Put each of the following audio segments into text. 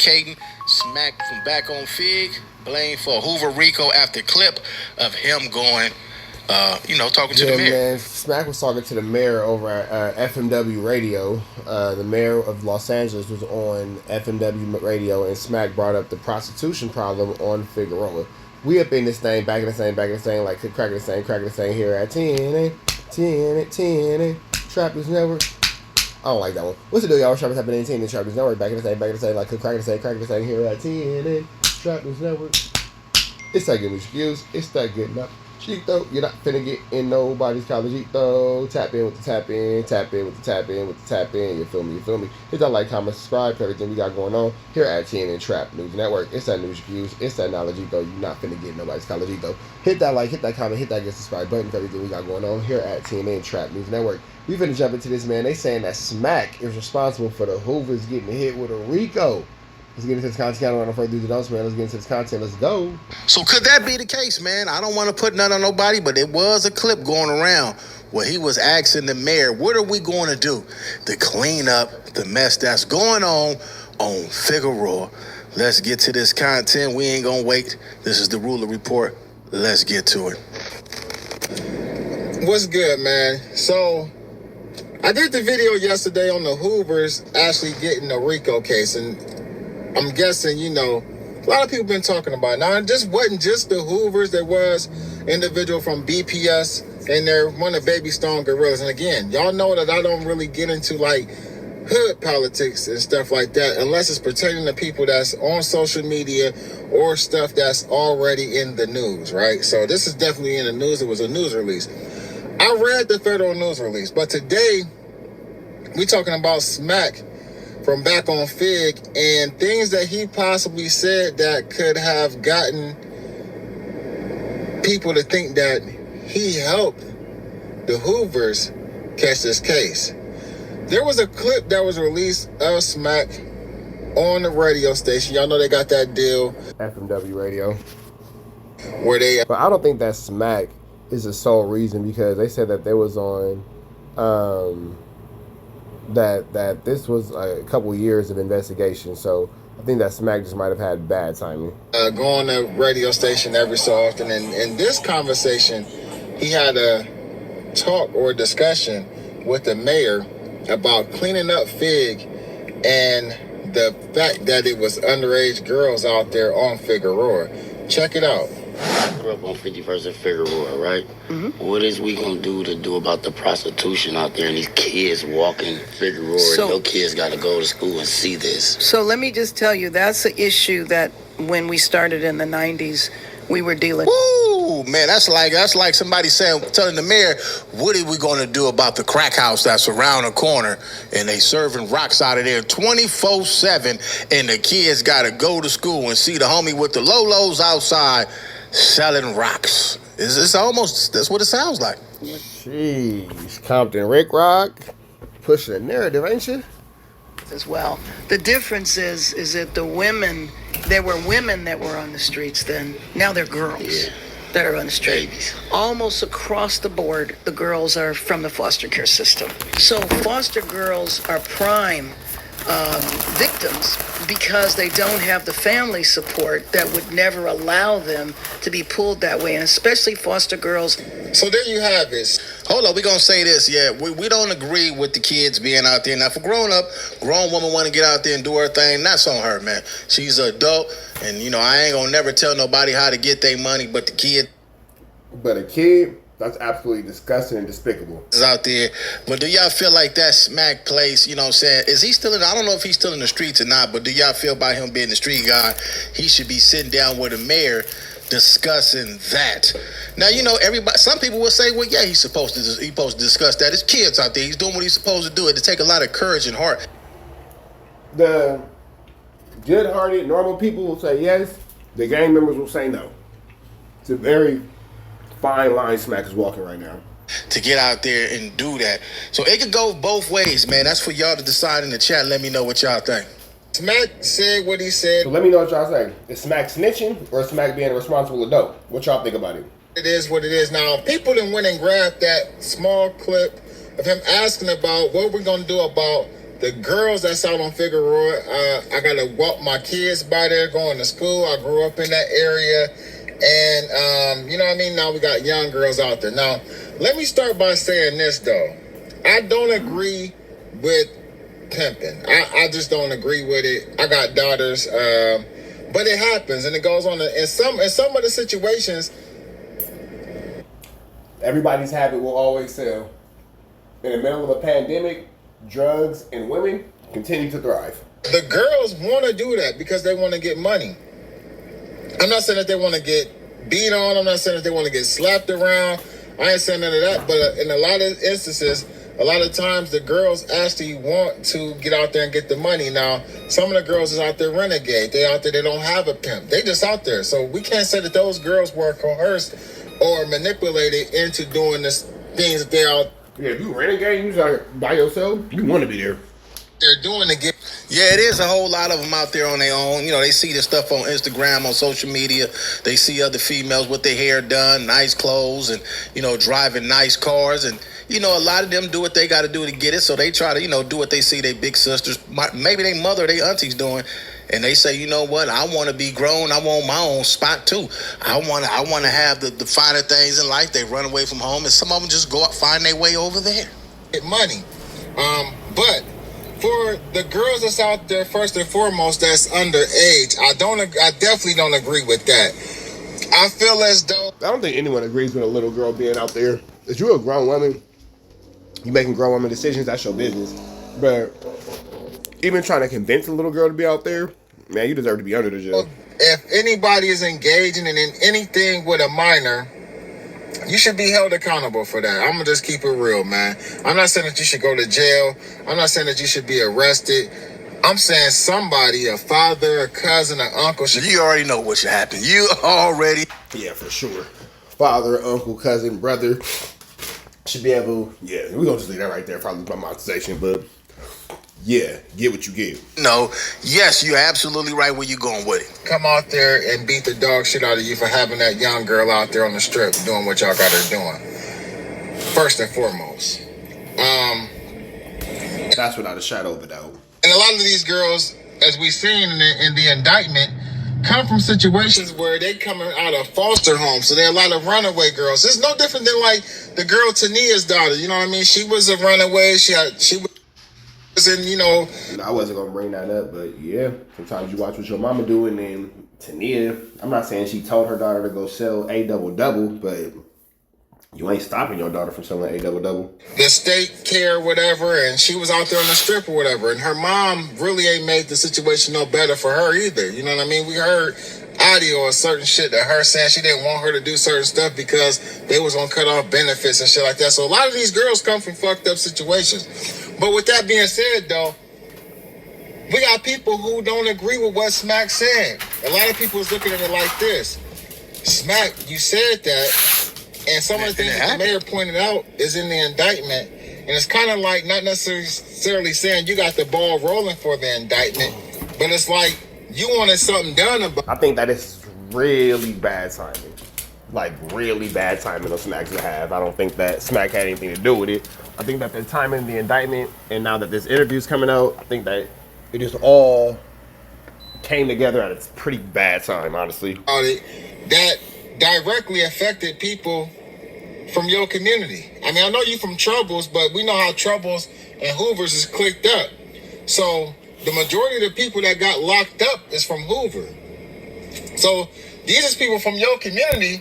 Caden Smacc from back on Figg, blamed for Hoover Rico after clip of him going, talking to the mayor. Man, Smacc was talking to the mayor over at FMW radio. The mayor of Los Angeles was on FMW radio, and Smacc brought up the prostitution problem on Figg Corridor. We up in this thing, back in the same, like cracking the same here at 10, Trappers Network. I don't like that one. What's the deal, y'all? Trappers happening in 10 Trappers Network, back in the same, like cracking the same here at 10, Trappers Network. It's that good excuse. It's that good enough. Cheeto, you're not finna get in nobody's college. Cheeto, tap in with the tap in, tap in with the tap in with the tap in. You feel me? Hit that like, comment, subscribe to everything we got going on here at TNN Trap News Network. It's that news views. It's that knowledge. You're not finna get in nobody's college. Hit that like, hit that comment, hit that get subscribe button for everything we got going on here at TNN Trap News Network. We finna jump into this, man. They saying that Smacc is responsible for the Hoovers getting hit with a Rico. Let's get into this content. I don't want to further ado, man. Let's get into this content. Let's go. So could that be the case, man? I don't want to put none on nobody, but it was a clip going around where he was asking the mayor, what are we going to do to clean up the mess that's going on Figg Corridor? Let's get to this content. We ain't going to wait. This is the Ruler Report. Let's get to it. What's good, man? So I did the video yesterday on the Hoovers actually getting the Rico case, and I'm guessing, a lot of people been talking about it. Now, it just wasn't just the Hoovers. There was individual from BPS, and they're one of Baby Stone Gorillas. And again, y'all know that I don't really get into, hood politics and stuff like that unless it's pertaining to people that's on social media or stuff that's already in the news, right? So this is definitely in the news. It was a news release. I read the federal news release, but today we talking about Smacc from back on Figg and things that he possibly said that could have gotten people to think that he helped the Hoovers catch this case. There was a clip that was released of Smacc on the radio station. Y'all know they got that deal. FMW radio. Where they... But I don't think that Smacc is the sole reason, because they said that they was on... that this was a couple years of investigation, so I think that Smacc just might have had bad timing. Go on the radio station every so often, and in this conversation, he had a talk or a discussion with the mayor about cleaning up Figg and the fact that it was underage girls out there on Figg Corridor. Check it out. I grew up on 51st and Figg Corridor, right? Mm-hmm. What is we gonna do about the prostitution out there and these kids walking Figg Corridor? So, no kids gotta go to school and see this. So let me just tell you, that's an issue that when we started in the 90s, we were dealing. Ooh, man, that's like somebody telling the mayor, what are we gonna do about the crack house that's around the corner and they serving rocks out of there 24/7 and the kids gotta go to school and see the homie with the Lolos outside selling rocks. It's almost, that's what it sounds like. Jeez, Compton Rick Rock pushing a narrative, ain't you? As well. The difference is that there were women that were on the streets then. Now they're girls that are on the street. Babies. Almost across the board, the girls are from the foster care system. So foster girls are prime victims because they don't have the family support that would never allow them to be pulled that way, and especially foster girls. So there you have it. Hold on, we're going to say this. Yeah, we don't agree with the kids being out there. Now, for grown woman want to get out there and do her thing, that's on her, man. She's an adult, and, I ain't going to never tell nobody how to get their money, but the kid. But a kid, that's absolutely disgusting and despicable. Is out there. But do y'all feel like that Smacc place, you know what I'm saying? Is he still I don't know if he's still in the streets or not, but do y'all feel by him being the street guy, he should be sitting down with the mayor discussing that? Now, some people will say, well, yeah, he's supposed to discuss that. It's kids out there. He's doing what he's supposed to do. It to take a lot of courage and heart. The good-hearted, normal people will say yes. The gang members will say no. It's a very fine line Smacc is walking right now. To get out there and do that. So it could go both ways, man. That's for y'all to decide in the chat. Let me know what y'all think. Smacc said what he said. So let me know what y'all say. Is Smacc snitching or is Smacc being a responsible adult? What y'all think about it? It is what it is. Now, people done went and grabbed that small clip of him asking about what we're going to do about the girls that's out on Figueroa, I gotta walk my kids by there going to school. I grew up in that area, and you know what I mean. Now we got young girls out there. Now, let me start by saying this though. I don't agree with pimping. I just don't agree with it. I got daughters, but it happens and it goes on. In some of the situations, Everybody's habit will always sell. In the middle of a pandemic, drugs and women continue to thrive. the girls want to do that because they want to get money. I'm not saying that they want to get beat on. I'm not saying that they want to get slapped around. I ain't saying none of that. But in a lot of instances, a lot of times the girls actually want to get out there and get the money. Now, some of the girls is out there renegade. They out there, they don't have a pimp. They just out there. So we can't say that those girls were coerced or manipulated into doing this things that they're out. Yeah, if you renegade, you just by yourself, you want to be there. They're doing to get. Yeah, it is a whole lot of them out there on their own. You know, they see this stuff on Instagram, on social media. They see other females with their hair done, nice clothes, and, you know, driving nice cars. And, you know, a lot of them do what they got to do to get it. So they try to, you know, do what they see their big sisters, maybe their mother or their aunties doing. And they say, you know what, I want to be grown. I want my own spot, too. I want to have the finer things in life. They run away from home, and some of them just go out, find their way over there. Get money. But for the girls that's out there, first and foremost, that's underage, I definitely don't agree with that. I feel as though I don't think anyone agrees with a little girl being out there. If you're a grown woman, you making grown woman decisions, that's your business. But even trying to convince a little girl to be out there, man, you deserve to be under the jail. if anybody is engaging in anything with a minor, you should be held accountable for that. I'm gonna just keep it real, man. I'm not saying that you should go to jail. I'm not saying that you should be arrested. I'm saying somebody, a father, a cousin, an uncle should. You already know what should happen. You already. Yeah, for sure. Father, uncle, cousin, brother should be able. Yeah, we're gonna just leave that right there. Probably my monetization, but yeah, get what you get. No, yes, you're absolutely right where you're going with it. Come out there and beat the dog shit out of you for having that young girl out there on the strip doing what y'all got her doing. First and foremost. That's without a shadow of a doubt. And a lot of these girls, as we've seen in the indictment, come from situations where they coming out of foster homes. So there are a lot of runaway girls. It's no different than like the girl Tania's daughter. You know what I mean? She was a runaway. She was in, you know. I wasn't gonna bring that up, but yeah, sometimes you watch what your mama doing, and Tania, I'm not saying she told her daughter to go sell a double, but you ain't stopping your daughter from selling a double. The state care, whatever, and she was out there on the strip or whatever, and her mom really ain't made the situation no better for her either. You know what I mean? We heard audio or certain shit that her saying she didn't want her to do certain stuff because they was gonna cut off benefits and shit like that. So a lot of these girls come from fucked up situations. But with that being said, though, we got people who don't agree with what Smacc said. A lot of people is looking at it like this. Smacc, you said that. And some of the things that the mayor pointed out is in the indictment. And it's kind of like not necessarily saying you got the ball rolling for the indictment, but it's like you wanted something done about it. I think that is really bad timing. Like, really bad timing on Smacc to have. I don't think that Smacc had anything to do with it. I think that the timing, the indictment, and now that this interview's coming out, I think that it just all came together at a pretty bad time, honestly. That directly affected people from your community. I mean, I know you from Troubles, but we know how Troubles and Hoovers is clicked up. So the majority of the people that got locked up is from Hoover. So these is people from your community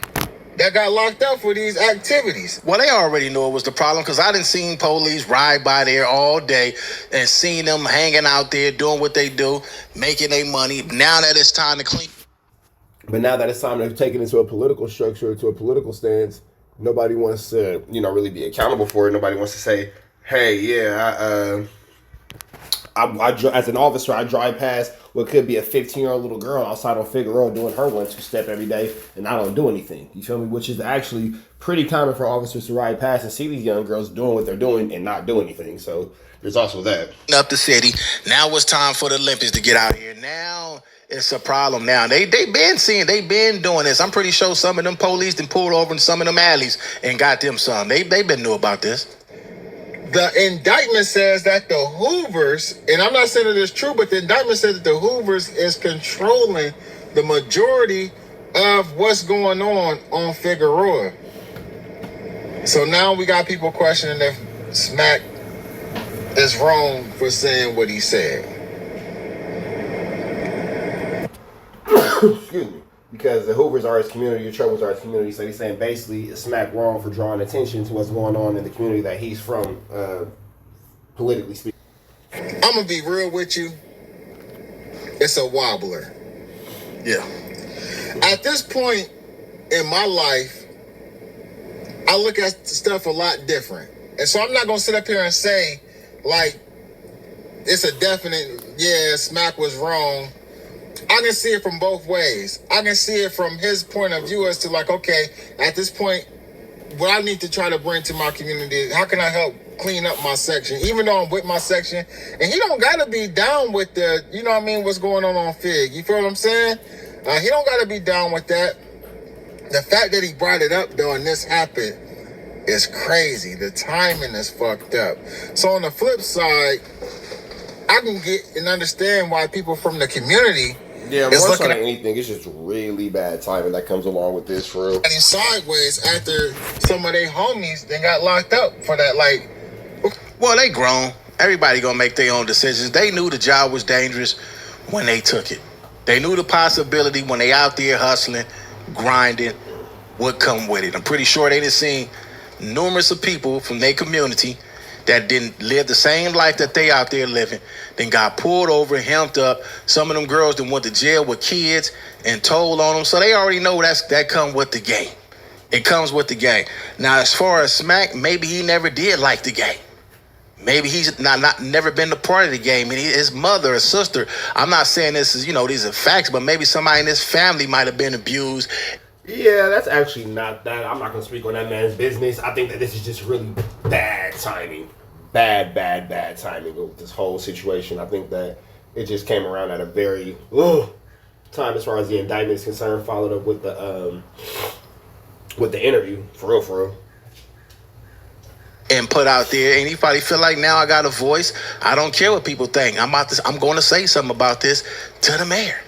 that got locked up for these activities. Well, they already knew it was the problem because I done seen police ride by there all day and seen them hanging out there doing what they do, making their money. Now that it's time to clean. But now that it's time to take it into a political structure, to a political stance, nobody wants to, really be accountable for it. Nobody wants to say, hey, yeah, I as an officer, I drive past what could be a 15-year-old little girl outside on Figueroa doing her 1-2 step every day, and I don't do anything. You feel me? Which is actually pretty common for officers to ride past and see these young girls doing what they're doing and not do anything. So there's also that. Up the city. Now it's time for the Olympics to get out here. Now it's a problem. Now they been doing this. I'm pretty sure some of them police done pulled over in some of them alleys and got them some. They been knew about this. The indictment says that the Hoovers, and I'm not saying that it's true, but the indictment says that the Hoovers is controlling the majority of what's going on Figg Corridor. So now we got people questioning if Smacc is wrong for saying what he said. Excuse me. Because the Hoovers are his community, the Troubles are his community, so he's saying basically it's Smacc wrong for drawing attention to what's going on in the community that he's from, politically speaking. I'm gonna be real with you. It's a wobbler. Yeah. At this point in my life, I look at stuff a lot different. And so I'm not gonna sit up here and say, like, it's a definite, yeah, Smacc was wrong. I can see it from both ways. I can see it from his point of view as to like, okay, at this point, what I need to try to bring to my community is how can I help clean up my section, even though I'm with my section. And he don't got to be down with the, you know what I mean, what's going on Figg. You feel what I'm saying? He don't got to be down with that. The fact that he brought it up, though, and this happened is crazy. The timing is fucked up. So on the flip side, I can get and understand why people from the community yeah, more so than anything, it's just really bad timing that comes along with this, for real. And sideways after some of their homies they got locked up for that, like. Well, they grown. Everybody gonna make their own decisions. They knew the job was dangerous when they took it. They knew the possibility when they out there hustling, grinding, would come with it. I'm pretty sure they done seen numerous of people from their community that didn't live the same life that they out there living, then got pulled over, hemmed up. Some of them girls then went to jail with kids and told on them. So they already know that come with the game. It comes with the game. Now, as far as Smacc, maybe he never did like the game. Maybe he's never been a part of the game. And his mother or sister, I'm not saying this is, these are facts, but maybe somebody in his family might have been abused. Yeah, that's actually not that. I'm not going to speak on that man's business. I think that this is just really bad timing. Bad timing with this whole situation. I think that it just came around at a very time as far as the indictment is concerned, followed up with the interview, for real. And put out there, anybody feel like now I got a voice? I don't care what people think. I'm going to say something about this to the mayor.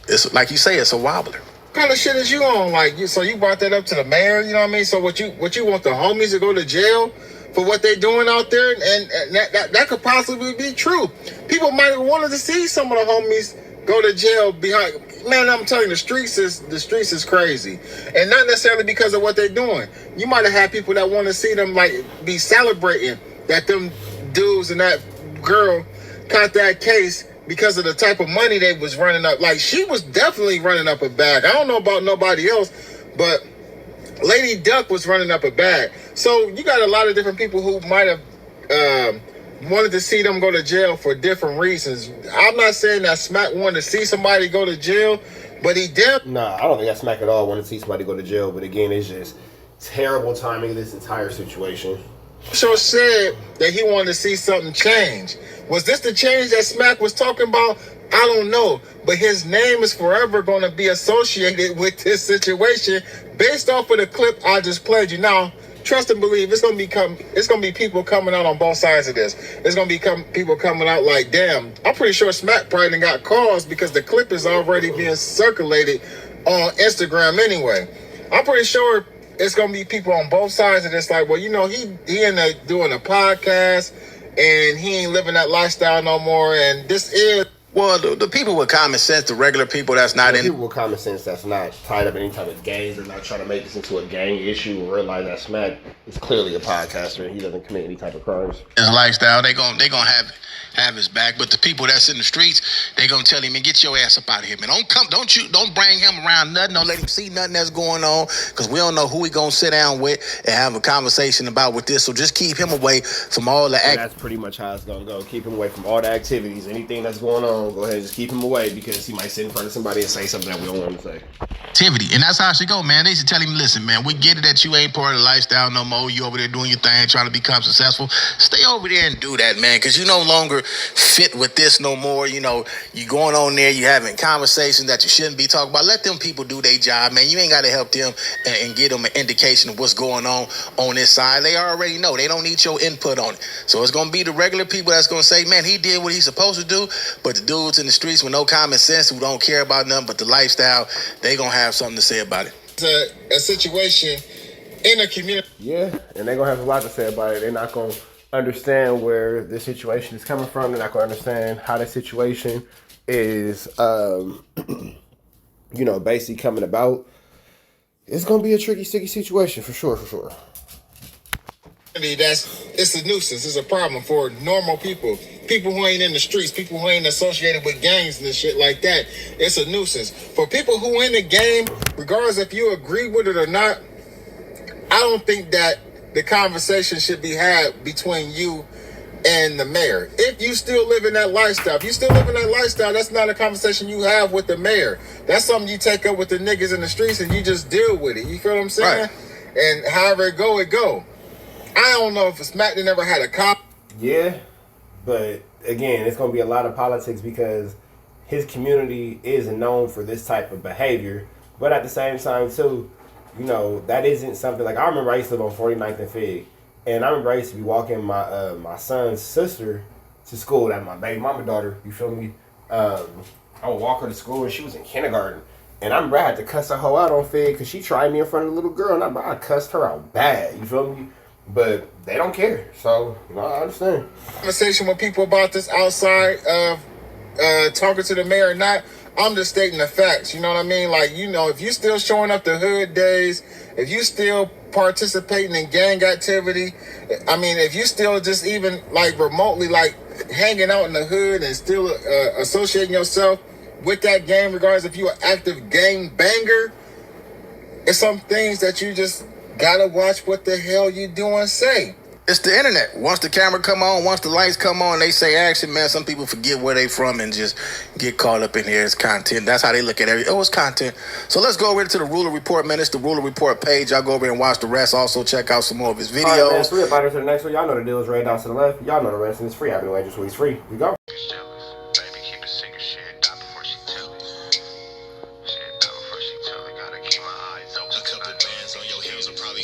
It's like you say, it's a wobbler. What kind of shit is you on? So you brought that up to the mayor, you know what I mean? So what you want the homies to go to jail for what they doing out there? And that could possibly be true. People might have wanted to see some of the homies go to jail behind. Man, I'm telling you, the streets is crazy. And not necessarily because of what they're doing. You might have had people that want to see them be celebrating that them dudes and that girl caught that case because of the type of money they was running up. Like, she was definitely running up a bag. I don't know about nobody else, but Lady Duck was running up a bag. So you got a lot of different people who might have wanted to see them go to jail for different reasons. I'm not saying that Smacc wanted to see somebody go to jail, but he did. Nah, I don't think that Smacc at all wanted to see somebody go to jail. But again, it's just terrible timing of this entire situation. Sure said that he wanted to see something change. Was this the change that Smacc was talking about? I don't know. But his name is forever going to be associated with this situation based off of the clip I just played you. Now, trust and believe, it's going to be people coming out on both sides of this. It's going to be people coming out like, damn, I'm pretty sure Smacc probably done got calls because the clip is already being circulated on Instagram anyway. I'm pretty sure it's going to be people on both sides of this like, well, he ended up doing a podcast and he ain't living that lifestyle no more. And this is... Well, the people with common sense, the regular people that's not people with common sense that's not tied up in any type of gangs or not trying to make this into a gang issue and realize that Smacc is clearly a podcaster and he doesn't commit any type of crimes. His lifestyle, they gonna have his back. But the people that's in the streets, they gonna tell him, man, get your ass up out of here, man. Don't bring him around nothing. Don't let him see nothing that's going on, because we don't know who he gonna sit down with and have a conversation about with this. So just keep him away from all the That's pretty much how it's gonna go. Keep him away from all the activities, anything that's going on. gonna go ahead and just keep him away because he might sit in front of somebody and say something that we don't want to say. Activity. And that's how it should go, man. They should tell him, listen, man, we get it that you ain't part of the lifestyle no more. You over there doing your thing, trying to become successful. Stay over there and do that, man, because you no longer fit with this no more. You know, you going on there, you having conversations that you shouldn't be talking about. Let them people do their job, man. You ain't got to help them and give them an indication of what's going on this side. They already know. They don't need your input on it. So it's going to be the regular people that's going to say, man, he did what he's supposed to do. But the dudes in the streets with no common sense who don't care about nothing but the lifestyle, they going to have something to say about it. It's a situation in a community. Yeah, and they're going to have a lot to say about it. They're not going to understand where the situation is coming from. They're not going to understand how the situation is, basically coming about. It's going to be a tricky, sticky situation for sure. It's a nuisance. It's a problem for normal people. People who ain't in the streets, people who ain't associated with gangs and shit like that. It's a nuisance. For people who in the game, regardless if you agree with it or not, I don't think that the conversation should be had between you and the mayor. If you still live in that lifestyle, that's not a conversation you have with the mayor. That's something you take up with the niggas in the streets and you just deal with it. You feel what I'm saying? Right. And however it go. I don't know if Smacc never had a cop. Yeah, but again, it's going to be a lot of politics because his community is known for this type of behavior. But at the same time, too, that isn't something like I remember I used to live on 49th and Figg. And I remember I used to be walking my son's sister to school. That's my baby mama daughter. You feel me? I would walk her to school and she was in kindergarten. And I remember I had to cuss her hoe out on Figg because she tried me in front of a little girl. And I cussed her out bad. You feel me? But they don't care. So, I understand. Conversation with people about this outside of talking to the mayor or not. I'm just stating the facts. You know what I mean? Like, if you still showing up to hood days, if you still participating in gang activity, if you still just even like remotely like hanging out in the hood and still associating yourself with that gang, regardless if you're an active gang banger, it's some things that you just gotta watch what the hell you doing say. It's the internet. Once the camera come on, once the lights come on, they say action, man. Some people forget where they from and just get caught up in here. It's content. That's how they look at everything. Oh, it's content. So let's go over to the Ruler Report, man. It's the Ruler Report page. Y'all go over and watch the rest. Also, check out some more of his videos. All right, man. So we're about to the next one. Y'all know the deal is right down to the left. Y'all know the rest, and it's free. I've been waiting just weeks free. We go.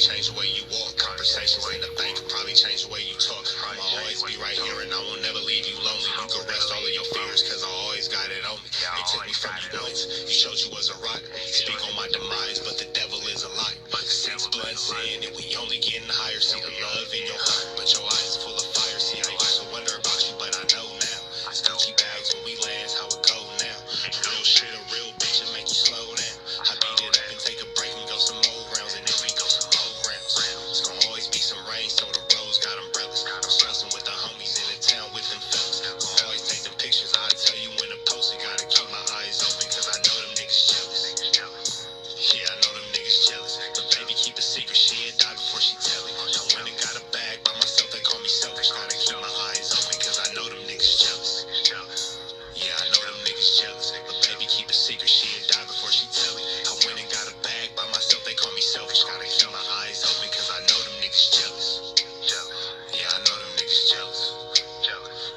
Change the way you walk, conversations in the bank probably change the way you talk. I'ma always be right here and I will never leave you lonely. You can rest all of your fears cause I always got it on me. They took me from you once, you showed you was a rock. Speak on my demise, but the devil is a lie. Six blood sin and we only getting higher. See the love in your heart, but your eyes full of fire. See, I used to wonder about you, but I know now. It's Gucci bags when we land, how it go now. Real shit, a real bitch and make you slow down. I beat it up and take a break and go some more rounds, and then we go some more rounds. It's gonna always be some rain, so the roads got umbrellas. I'm stressing with the homies in the town with them fellas. We'll always take them pictures. I'll tell you when to post it. Gotta keep my eyes open, cause I know them niggas jealous. Yeah, I know them niggas jealous. But baby, keep a secret. She'd die before she tell it. I went and got a bag by myself. They call me selfish. Gotta keep my eyes open, cause I know them niggas jealous. Yeah, I know them niggas jealous. But baby, keep a secret. She'd die before she tell it. I went and got a bag by myself. They call me selfish. Gotta keep my eyes open, cause I know them niggas jealous. Yeah, I know them niggas jealous.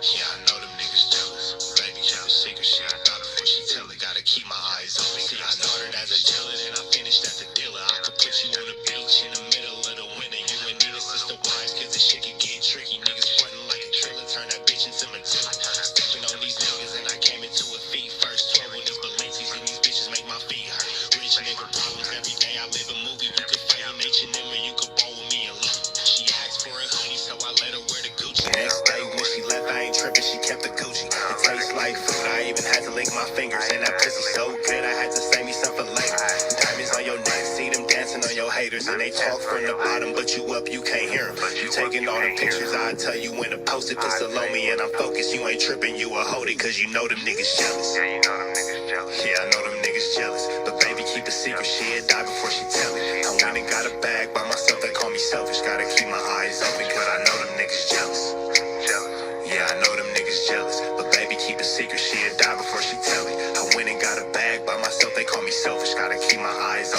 Yeah, I know them niggas jealous. Baby, keep a secret. She I got it before she tell it. Gotta keep my eyes open. See, I started as a dealer, then I finished as a dealer. I could put you on the beach in the middle of the winter. You and Nina sister wives, cause this shit can get tricky. Niggas frontin' like a trailer, turn that bitch into Matilda. Stepping on these niggas and I came into a feet first. 12 with these Balenci's and these bitches make my feet hurt. Rich nigga problems every day. I live a movie. You could fight in H&M or you could ball with me alone. She asked for a hoodie, so I let her wear the Gucci. Next day when she left, I ain't tripping. She kept the Gucci. It tastes like food. I even had to lick my fingers. And that pussy so good, I had to save me some for later. Diamonds on your neck, see them dancing on your haters. And they talk from the bottom, but you up, you can't hear them. You taking all the pictures, I'll tell you when to post it. Pistol on me and I'm focused. You ain't tripping, you a hold it, cause you know them niggas jealous. Yeah, I know them niggas jealous. But baby, keep a secret. She'd die before she tell it. I went and got a bag by myself. They call me selfish. Gotta keep my eyes open, cause I know them niggas jealous. Yeah, I know them niggas jealous. But baby, keep a secret. She'd die before selfish, gotta keep my eyes